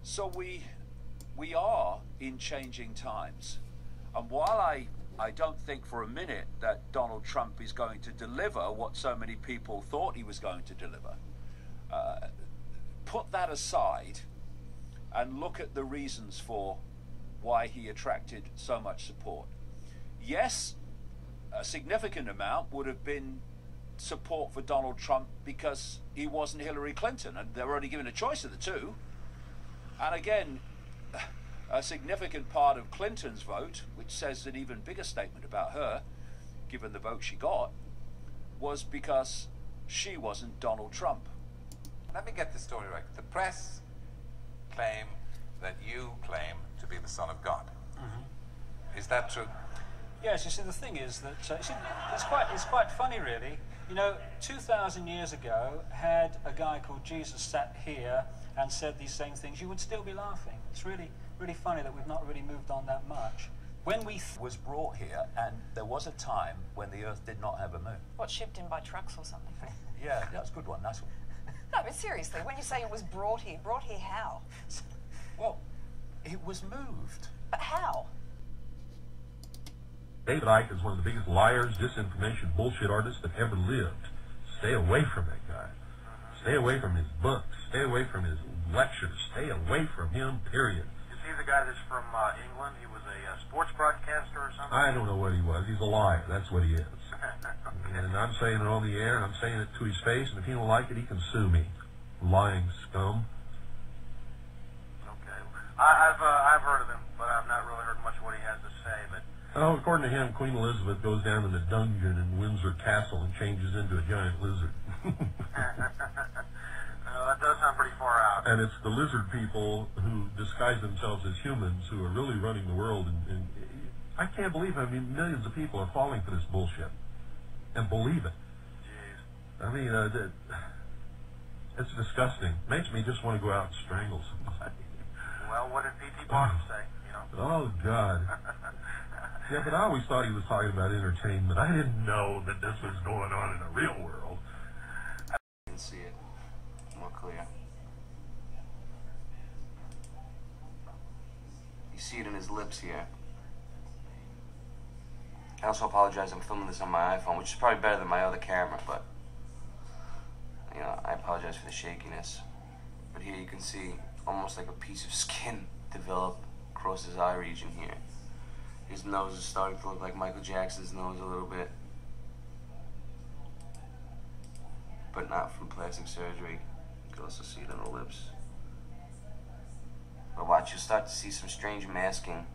So we are in changing times, and while I don't think for a minute that Donald Trump is going to deliver what so many people thought he was going to deliver, put that aside and look at the reasons for why he attracted so much support. Yes, a significant amount would have been support for Donald Trump because he wasn't Hillary Clinton, and they were only given a choice of the two. And again, a significant part of Clinton's vote, which says an even bigger statement about her, given the vote she got, was because she wasn't Donald Trump. Let me get this story right. The press claim that you claim to be the son of God. Is that true? Yes, you see, the thing is that it's quite funny, really. You know, 2,000 years ago, had a guy called Jesus sat here and said these same things, you would still be laughing. It's really, really funny that we've not really moved on that much. When we was brought here, and there was a time when the Earth did not have a moon. What, shipped in by trucks or something? Yeah, that's a good one. That's one. No, but seriously, when you say it was brought here how? Well, it was moved. But how? David Icke is one of the biggest liars, disinformation, bullshit artists that ever lived. Stay away from that guy. Stay away from his books. Stay away from his lectures. Stay away from him, period. Is he the guy that's from England? He was a sports broadcaster or something? I don't know what he was. He's a liar. That's what he is. And I'm saying it on the air, and I'm saying it to his face, and if he don't like it, he can sue me. Lying scum. Okay. I've heard of him, but I've not really heard much of what he has to say, but... Oh, according to him, Queen Elizabeth goes down in the dungeon in Windsor Castle and changes into a giant lizard. That does sound pretty far out. And it's the lizard people who disguise themselves as humans who are really running the world. And I can't believe, I mean, millions of people are falling for this bullshit and believe it. Jeez. I mean, it's disgusting. Makes me just want to go out and strangle somebody. Well, what did P.T. Barnum say, you know? Oh, God. Yeah, but I always thought he was talking about entertainment. I didn't know that this was going on in the real world. You can see it more clear. You see it in his lips here. I also apologize, I'm filming this on my iPhone, which is probably better than my other camera, but, you know, I apologize for the shakiness. But here you can see almost like a piece of skin develop across his eye region here. His nose is starting to look like Michael Jackson's nose a little bit. But not from plastic surgery. You can also see it on the lips. But watch, you'll start to see some strange masking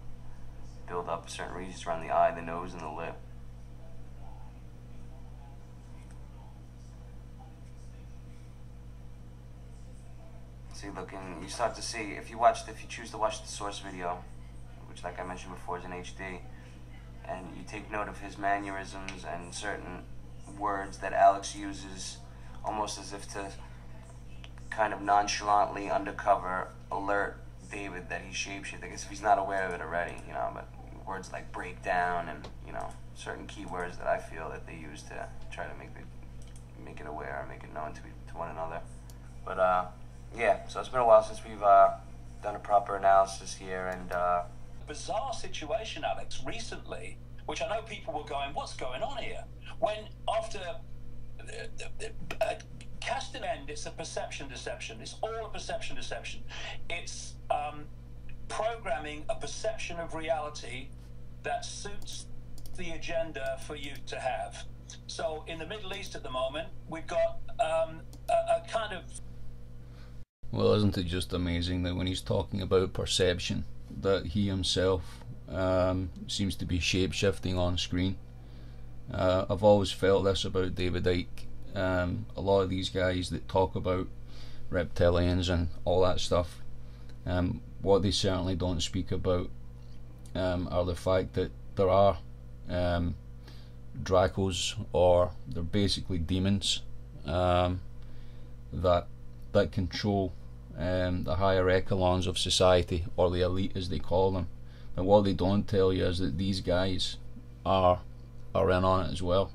build up certain regions around the eye, the nose, and the lip. See, look, and you start to see, if you choose to watch the source video, which, like I mentioned before, is in HD, and you take note of his mannerisms and certain words that Alex uses, almost as if to kind of nonchalantly undercover alert David that he's shapeshifting, as if he's not aware of it already, you know, but words like breakdown and, you know, certain keywords that I feel that they use to try to make it aware or make it known to one another. But, yeah, so it's been a while since we've done a proper analysis here, and bizarre situation, Alex, recently, which I know people were going, what's going on here? When after cast an end, it's a perception deception. It's all a perception deception. It's programming a perception of reality that suits the agenda for you to have. So in the Middle East at the moment, we've got a kind of... Well, isn't it just amazing that when he's talking about perception, that he himself seems to be shape-shifting on screen. I've always felt this about David Icke. A lot of these guys that talk about reptilians and all that stuff, what they certainly don't speak about are the fact that there are Dracos, or they're basically demons that control the higher echelons of society, or the elite as they call them. And what they don't tell you is that these guys are in on it as well.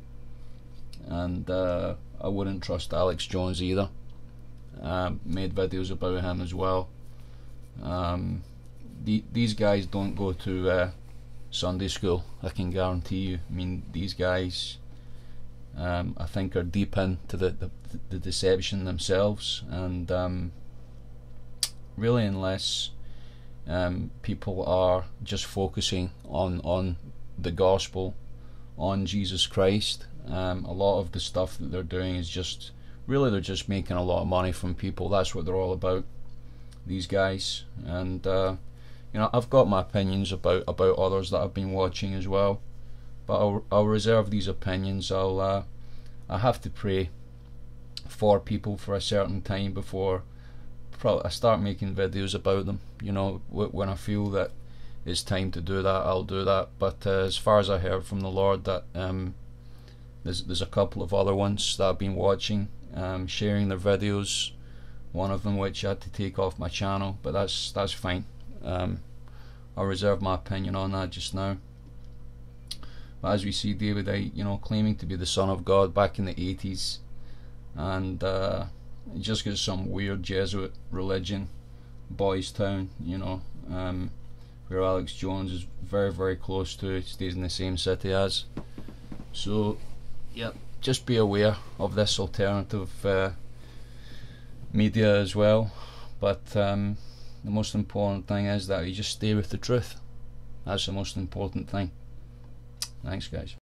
And I wouldn't trust Alex Jones either. Made videos about him as well. These guys don't go to Sunday school, I can guarantee you. I mean, these guys, I think, are deep into the deception themselves, and really, unless people are just focusing on the gospel, on Jesus Christ, a lot of the stuff that they're doing is just, really, they're just making a lot of money from people. That's what they're all about, these guys. And you know, I've got my opinions about others that I've been watching as well, but I'll reserve these opinions. I have to pray for people for a certain time before I start making videos about them. You know, when I feel that it's time to do that, I'll do that. But as far as I heard from the Lord, that there's a couple of other ones that I've been watching, sharing their videos. One of them which I had to take off my channel, but that's fine. I'll reserve my opinion on that just now. But as we see David, you know, claiming to be the Son of God back in the 80s, and he just got some weird Jesuit religion, Boys Town, you know, where Alex Jones is very, very close to, stays in the same city as. So, yeah, just be aware of this alternative media as well. But the most important thing is that you just stay with the truth. That's the most important thing. Thanks, guys.